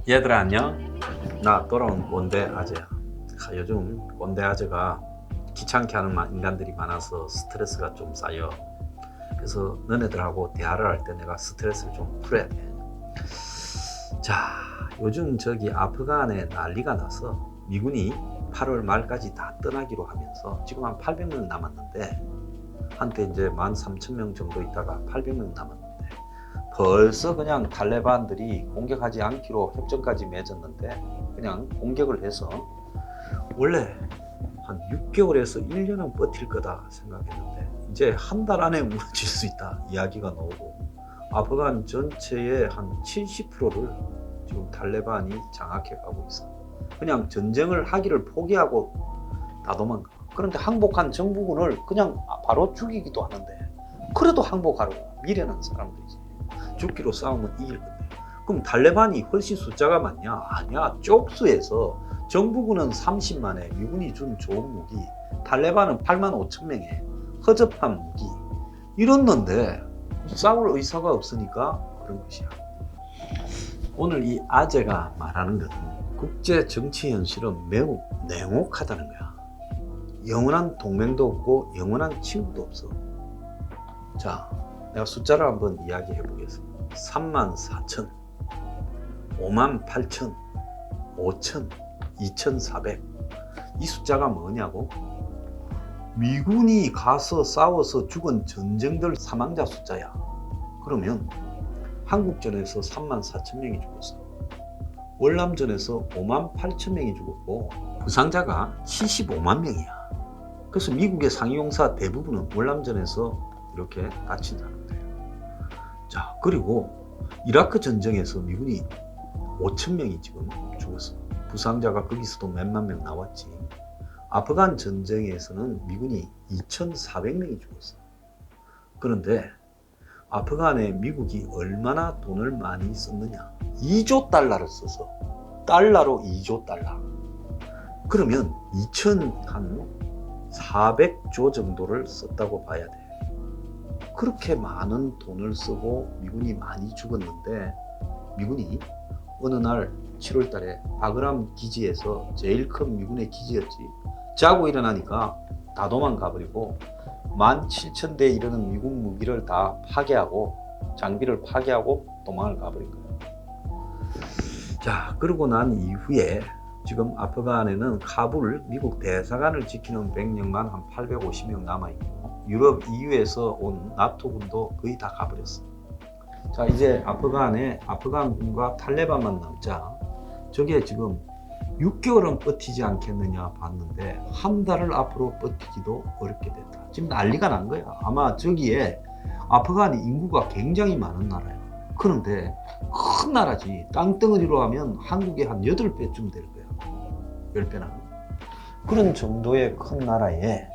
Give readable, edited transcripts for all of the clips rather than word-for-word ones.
얘들아 안녕. 나 돌아온 꼰대 아재야. 요즘 꼰대 아재가 귀찮게 하는 인간들이 많아서 스트레스가 좀 쌓여. 그래서 너네들하고 대화를 할 때 내가 스트레스를 좀 풀어야 돼. 자, 요즘 저기 아프간에 난리가 나서 미군이 8월 말까지 다 떠나기로 하면서 지금 한 800명 남았는데, 한때 이제 13,000명 정도 있다가 800명 남았는데 벌써 그냥 탈레반들이 공격하지 않기로 협정까지 맺었는데 그냥 공격을 해서, 원래 한 6개월에서 1년은 버틸 거다 생각했는데 이제 한 달 안에 무너질 수 있다 이야기가 나오고, 아프간 전체의 한 70%를 지금 탈레반이 장악해 가고 있어. 그냥 전쟁을 하기를 포기하고 다 도망가. 그런데 항복한 정부군을 그냥 바로 죽이기도 하는데, 그래도 항복하려고 미련한 사람들이지. 죽기로 싸우면 이길 건데. 그럼 탈레반이 훨씬 숫자가 많냐? 아니야. 쪽수에서 정부군은 30만에 미군이 준 좋은 무기, 탈레반은 8만 5천 명에 허접한 무기 이랬는데 싸울 의사가 없으니까 그런 것이야. 오늘 이 아재가 말하는 것은 국제 정치 현실은 매우 냉혹하다는 거야. 영원한 동맹도 없고 영원한 친구도 없어. 자, 내가 숫자를 한번 이야기해 보겠습니다. 34,000, 58,000, 5,000, 2,400. 이 숫자가 뭐냐고? 미군이 가서 싸워서 죽은 전쟁들 사망자 숫자야. 그러면 한국전에서 34,000명이 죽었어. 월남전에서 58,000명이 죽었고 부상자가 75만 명이야. 그래서 미국의 상위용사 대부분은 월남전에서 이렇게 다친다는 거예요. 자, 그리고 이라크 전쟁에서 미군이 5,000명이 지금 죽었어. 부상자가 거기서도 몇만 명 나왔지. 아프간 전쟁에서는 미군이 2,400명이 죽었어. 그런데 아프간에 미국이 얼마나 돈을 많이 썼느냐? 2조 달러를 써서, 달러로 2조 달러. 그러면 2,400조 정도를 썼다고 봐야 돼. 그렇게 많은 돈을 쓰고 미군이 많이 죽었는데, 미군이 어느 날 7월 달에 바그람 기지에서 제일 큰 미군의 기지였지. 자고 일어나니까 다 도망가 버리고 17,000대 이르는 미군 무기를 다 파괴하고 장비를 파괴하고 도망을 가버린 거예요. 자, 그러고 난 이후에 지금 아프간에는 카불 미국 대사관을 지키는 병력만 한 850명 남아있고, 유럽 EU에서 온 나토군도 거의 다 가버렸어. 자, 이제 아프간군과 탈레반만 남자. 저게 지금 6개월은 버티지 않겠느냐 봤는데 한 달을 앞으로 버티기도 어렵게 됐다. 지금 난리가 난 거야. 아마 저기에 아프간이 인구가 굉장히 많은 나라야. 그런데 큰 나라지. 땅덩어리로 하면 한국의 한 8배쯤 될 거야. 10배나. 그런 정도의 큰 나라에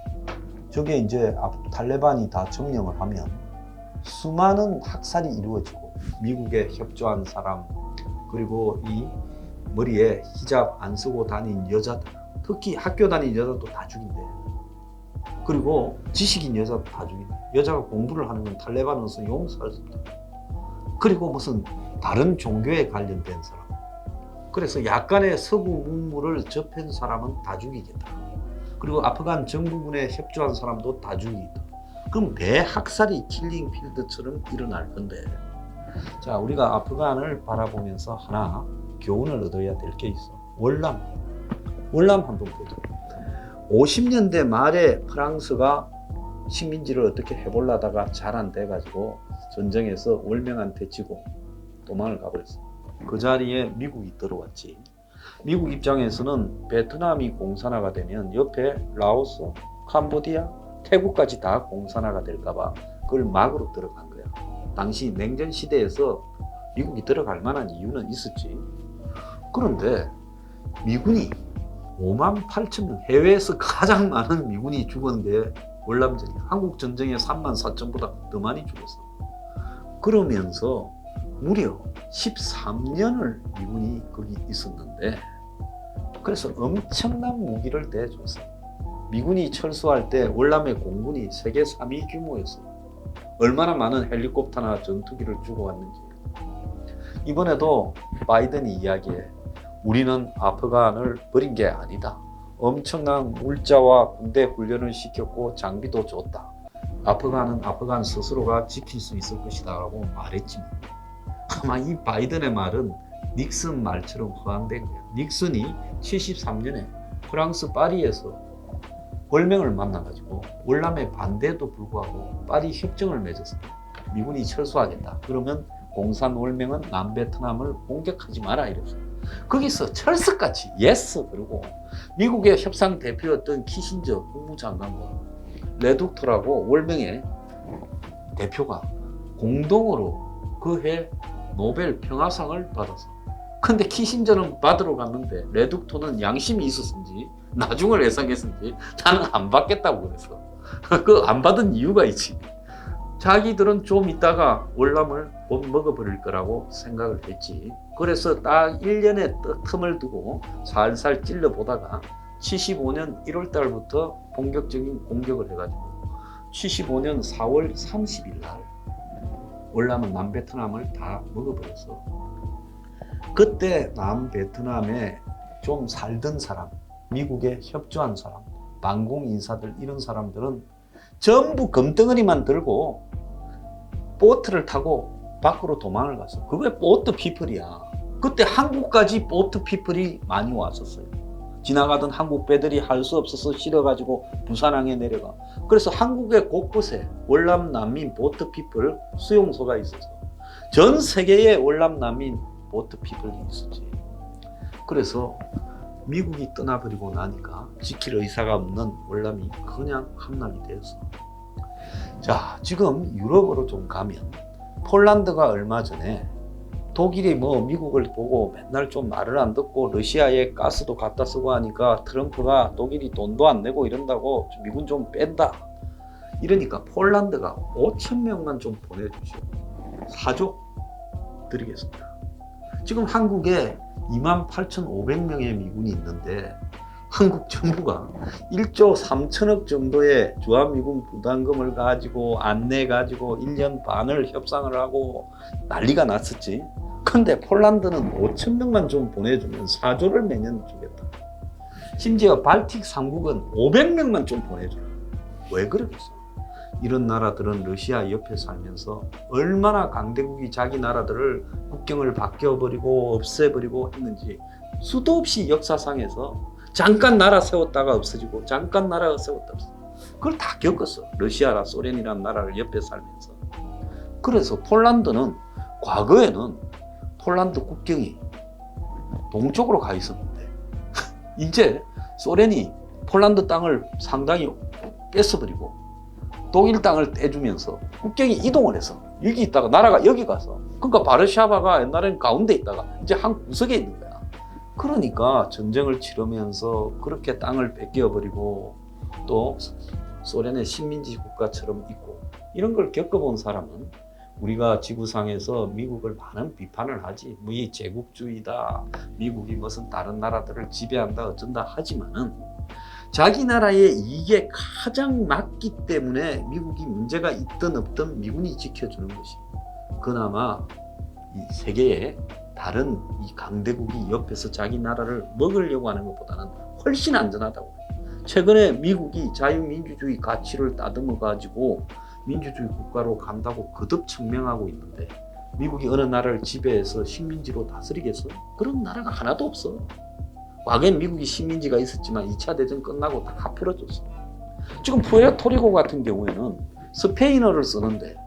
저게 이제 탈레반이 다 점령을 하면 수많은 학살이 이루어지고, 미국에 협조한 사람, 그리고 이 머리에 히잡 안 쓰고 다닌 여자들, 특히 학교 다닌 여자도 다 죽인대. 그리고 지식인 여자도 다 죽인대. 여자가 공부를 하는 건 탈레반으로서 용서할 수 없다. 그리고 무슨 다른 종교에 관련된 사람, 그래서 약간의 서구 문물을 접한 사람은 다 죽이겠다. 그리고 아프간 정부군에 협조한 사람도 다 죽이겠다. 그럼 대학살이 킬링 필드처럼 일어날 건데, 자, 우리가 아프간을 바라보면서 하나 교훈을 얻어야 될 게 있어. 월남 한번 보자. 50년대 말에 프랑스가 식민지를 어떻게 해보려다가 잘 안 돼가지고 전쟁에서 월명한테 지고 도망을 가버렸어. 그 자리에 미국이 들어왔지. 미국 입장에서는 베트남이 공산화가 되면 옆에 라오스, 캄보디아, 태국까지 다 공산화가 될까봐 그걸 막으로 들어간 거야. 당시 냉전 시대에서 미국이 들어갈 만한 이유는 있었지. 그런데 미군이 58,000명, 해외에서 가장 많은 미군이 죽은 게 월남전이야. 한국 전쟁에 34,000보다 더 많이 죽었어. 그러면서 무려 13년을 미군이 거기 있었는데, 그래서 엄청난 무기를 대줬어. 미군이 철수할 때 월남의 공군이 세계 3위 규모였어. 얼마나 많은 헬리콥터나 전투기를 주고 왔는지. 이번에도 바이든이 이야기해. 우리는 아프간을 버린 게 아니다. 엄청난 물자와 군대 훈련을 시켰고 장비도 줬다. 아프간은 아프간 스스로가 지킬 수 있을 것이다 라고 말했지만 아마 이 바이든의 말은 닉슨 말처럼 허황된 거야. 닉슨이 73년에 프랑스 파리에서 월명을 만나가지고 월남의 반대에도 불구하고 파리 협정을 맺었어요. 미군이 철수하겠다. 그러면 공산 월명은 남베트남을 공격하지 마라 이랬어요. 거기서 철석같이 예스 그러고 미국의 협상 대표였던 키신저 국무장관과 레둑토라고 월명의 대표가 공동으로 그 해 노벨 평화상을 받았어. 근데 키신저는 받으러 갔는데 레둑토는 양심이 있었는지 나중을 예상했는지 나는 안 받겠다고 그랬어. 그 안 받은 이유가 있지. 자기들은 좀 있다가 월남을 못 먹어버릴 거라고 생각을 했지. 그래서 딱 1년의 틈을 두고 살살 찔러보다가 75년 1월 달부터 본격적인 공격을 해가지고 75년 4월 30일 날 월남은 남베트남을 다 먹어버렸어. 그때 남베트남에 좀 살던 사람, 미국에 협조한 사람, 반공 인사들 이런 사람들은 전부 금덩어리만 들고 보트를 타고 밖으로 도망을 갔어. 그게 보트 피플이야. 그때 한국까지 보트 피플이 많이 왔었어요. 지나가던 한국 배들이 할 수 없어서 실어가지고 부산항에 내려가. 그래서 한국의 곳곳에 월남 난민 보트 피플 수용소가 있어서 전 세계에 월남 난민 보트 피플이 있었지. 그래서 미국이 떠나버리고 나니까 지킬 의사가 없는 월남이 그냥 함락이 되었어. 자, 지금 유럽으로 좀 가면 폴란드가 얼마 전에 독일이 뭐 미국을 보고 맨날 좀 말을 안 듣고 러시아에 가스도 갖다 쓰고 하니까 트럼프가 독일이 돈도 안 내고 이런다고 미군 좀 뺀다. 이러니까 폴란드가 5,000명만 좀 보내주시오. 사족 드리겠습니다. 지금 한국에 28,500명의 미군이 있는데 한국 정부가 1조 3천억 정도의 주한미군 부담금을 가지고 안 내가지고 1년 반을 협상을 하고 난리가 났었지. 근데 폴란드는 5,000명만 좀 보내주면 4조를 매년 주겠다. 심지어 발틱 3국은 500명만 좀 보내주라. 왜 그러겠어? 이런 나라들은 러시아 옆에 살면서 얼마나 강대국이 자기 나라들을 국경을 바뀌어버리고 없애버리고 했는지 수도 없이 역사상에서 잠깐 나라 세웠다가 없어지고 잠깐 나라 세웠다가 없어지고 그걸 다 겪었어. 러시아나 소련이라는 나라를 옆에 살면서. 그래서 폴란드는 과거에는 폴란드 국경이 동쪽으로 가 있었는데 이제 소련이 폴란드 땅을 상당히 뺏어버리고 독일 땅을 떼주면서 국경이 이동을 해서 여기 있다가 나라가 여기 가서 그러니까 바르샤바가 옛날에는 가운데 있다가 이제 한 구석에 있는 거야. 그러니까 전쟁을 치르면서 그렇게 땅을 뺏겨버리고 또 소련의 식민지 국가처럼 있고 이런 걸 겪어본 사람은 우리가 지구상에서 미국을 많은 비판을 하지. 뭐 이 제국주의다. 미국이 무슨 다른 나라들을 지배한다 어쩐다 하지만은 자기 나라의 이익에 가장 맞기 때문에 미국이 문제가 있든 없든 미군이 지켜주는 것이 그나마 이 세계의 다른 이 강대국이 옆에서 자기 나라를 먹으려고 하는 것보다는 훨씬 안전하다고. 최근에 미국이 자유민주주의 가치를 다듬어 가지고 민주주의 국가로 간다고 거듭 증명하고 있는데 미국이 어느 나라를 지배해서 식민지로 다스리겠어? 그런 나라가 하나도 없어. 과거엔 미국이 식민지가 있었지만 2차 대전 끝나고 다 풀어줬어. 지금 푸에르토리코 같은 경우에는 스페인어를 쓰는데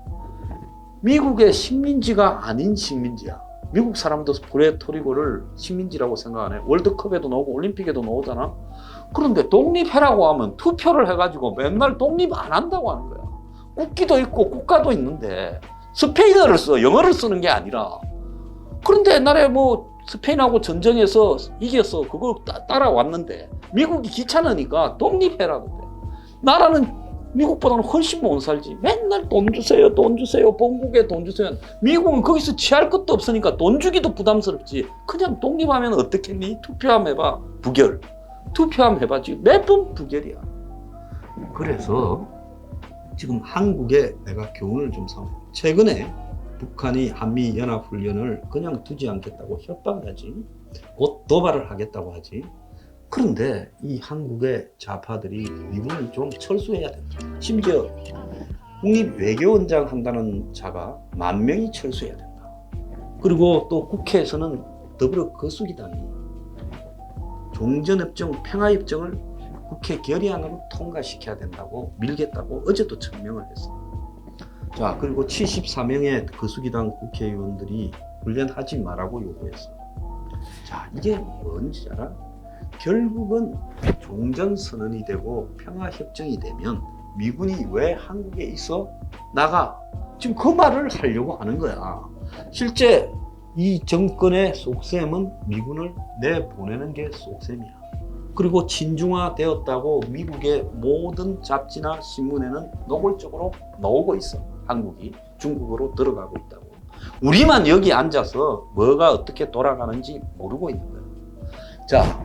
미국의 식민지가 아닌 식민지야. 미국 사람도 푸에르토리코를 식민지라고 생각 안 해. 월드컵에도 나오고 올림픽에도 나오잖아. 그런데 독립해라고 하면 투표를 해가지고 맨날 독립 안 한다고 하는 거야. 국기도 있고 국가도 있는데 스페인어를 써. 영어를 쓰는 게 아니라. 그런데 옛날에 뭐 스페인하고 전쟁에서 이겨서 그걸 따라왔는데 미국이 귀찮으니까 독립해라는데 나라는 미국보다는 훨씬 못 살지. 맨날 돈 주세요, 돈 주세요, 본국에 돈 주세요. 미국은 거기서 취할 것도 없으니까 돈 주기도 부담스럽지. 그냥 독립하면 어떻겠니? 투표함 해봐. 부결. 투표함 해봐. 지금 매번 부결이야. 그래서 지금 한국에 내가 교훈을 좀 삼아요. 최근에 북한이 한미 연합훈련을 그냥 두지 않겠다고 협박하지, 곧 도발을 하겠다고 하지. 그런데 이 한국의 좌파들이 미군을 좀 철수해야 된다. 심지어 국립외교원장 한다는 자가 10,000명이 철수해야 된다. 그리고 또 국회에서는 더불어 거수기당이 종전협정, 평화협정을 국회 결의안으로 통과시켜야 된다고 밀겠다고 어제도 천명을 했어. 자, 그리고 74명의 거수기당 국회의원들이 훈련하지 말라고 요구했어. 자, 이게 뭔지 알아? 결국은 종전선언이 되고 평화협정이 되면 미군이 왜 한국에 있어? 나가. 지금 그 말을 하려고 하는 거야. 실제 이 정권의 속셈은 미군을 내보내는 게 속셈이야. 그리고 친중화되었다고 미국의 모든 잡지나 신문에는 노골적으로 나오고 있어. 한국이 중국으로 들어가고 있다고. 우리만 여기 앉아서 뭐가 어떻게 돌아가는지 모르고 있는 거야. 자,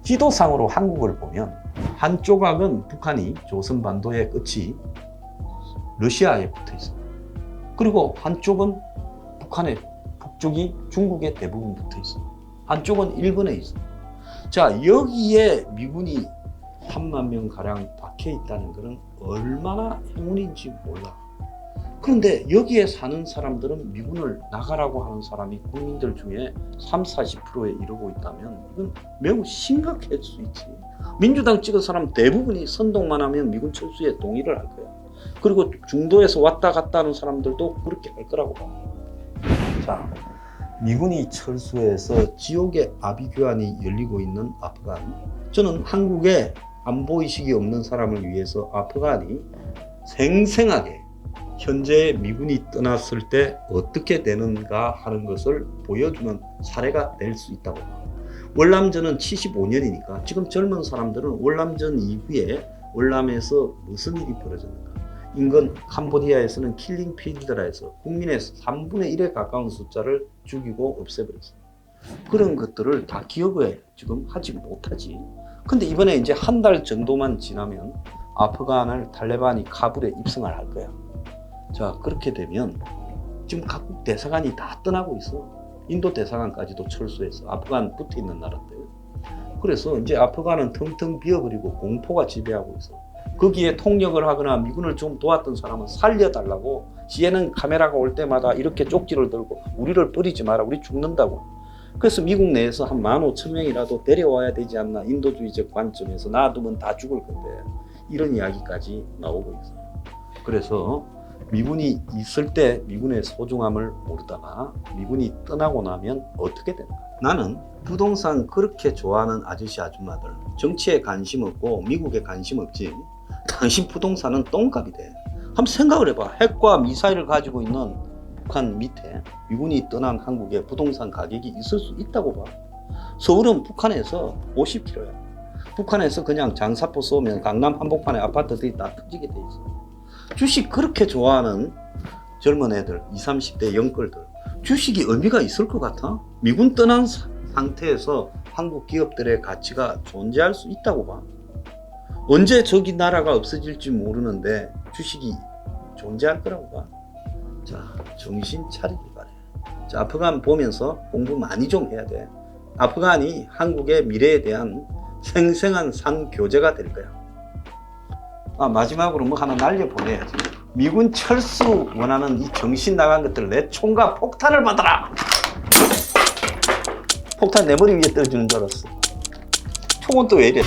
지도상으로 한국을 보면 한 조각은 북한이 조선반도의 끝이 러시아에 붙어 있어. 그리고 한쪽은 북한의 북쪽이 중국의 대부분 붙어 있어. 한쪽은 일본에 있어. 자, 여기에 미군이 30,000명 가량 박혀 있다는 것은 얼마나 행운인지 몰라. 그런데 여기에 사는 사람들은 미군을 나가라고 하는 사람이 국민들 중에 30-40%에 이르고 있다면 이건 매우 심각할 수 있지. 민주당 찍은 사람 대부분이 선동만 하면 미군 철수에 동의를 할 거야. 그리고 중도에서 왔다 갔다 하는 사람들도 그렇게 할 거라고 봐. 자, 미군이 철수해서 지옥의 아비규환이 열리고 있는 아프간. 저는 한국에 안보의식이 없는 사람을 위해서 아프간이 생생하게 현재 미군이 떠났을 때 어떻게 되는가 하는 것을 보여주는 사례가 될 수 있다고 봐. 월남전은 75년이니까 지금 젊은 사람들은 월남전 이후에 월남에서 무슨 일이 벌어졌는가. 인근 캄보디아에서는 킬링 필드라 해서 국민의 3분의 1에 가까운 숫자를 죽이고 없애버렸어요. 그런 것들을 다 기억을 지금 하지 못하지. 근데 이번에 이제 한 달 정도만 지나면 아프간을 탈레반이 카불에 입성을 할 거야. 자, 그렇게 되면 지금 각국 대사관이 다 떠나고 있어. 인도 대사관까지도 철수해서 아프간 붙어 있는 나라들. 그래서 이제 아프간은 텅텅 비어버리고 공포가 지배하고 있어. 거기에 통역을 하거나 미군을 좀 도왔던 사람은 살려달라고 CNN 카메라가 올 때마다 이렇게 쪽지를 들고 우리를 버리지 마라, 우리 죽는다고. 그래서 미국 내에서 한 15,000명이라도 데려와야 되지 않나, 인도주의적 관점에서 놔두면 다 죽을 건데, 이런 이야기까지 나오고 있어요. 그래서 미군이 있을 때 미군의 소중함을 모르다가 미군이 떠나고 나면 어떻게 되는가. 나는 부동산 그렇게 좋아하는 아저씨 아줌마들, 정치에 관심 없고 미국에 관심 없지, 당신 부동산은 똥값이 돼. 한번 생각을 해봐. 핵과 미사일을 가지고 있는 북한 밑에 미군이 떠난 한국에 부동산 가격이 있을 수 있다고 봐. 서울은 북한에서 50km야. 북한에서 그냥 장사포 쏘면 강남 한복판에 아파트들이 다 터지게 돼 있어. 주식 그렇게 좋아하는 젊은 애들, 20, 30대 영끌들, 주식이 의미가 있을 것 같아? 미군 떠난 상태에서 한국 기업들의 가치가 존재할 수 있다고 봐. 언제 저기 나라가 없어질지 모르는데 주식이 존재할 거라고 봐. 자, 정신 차리기 바래. 자, 아프간 보면서 공부 많이 좀 해야 돼. 아프간이 한국의 미래에 대한 생생한 상교재가 될 거야. 마지막으로 뭐 하나 날려보내야지. 미군 철수 원하는 이 정신 나간 것들, 내 총과 폭탄을 받아라. 폭탄 내 머리 위에 떨어지는 줄 알았어. 총은 또 왜 이래?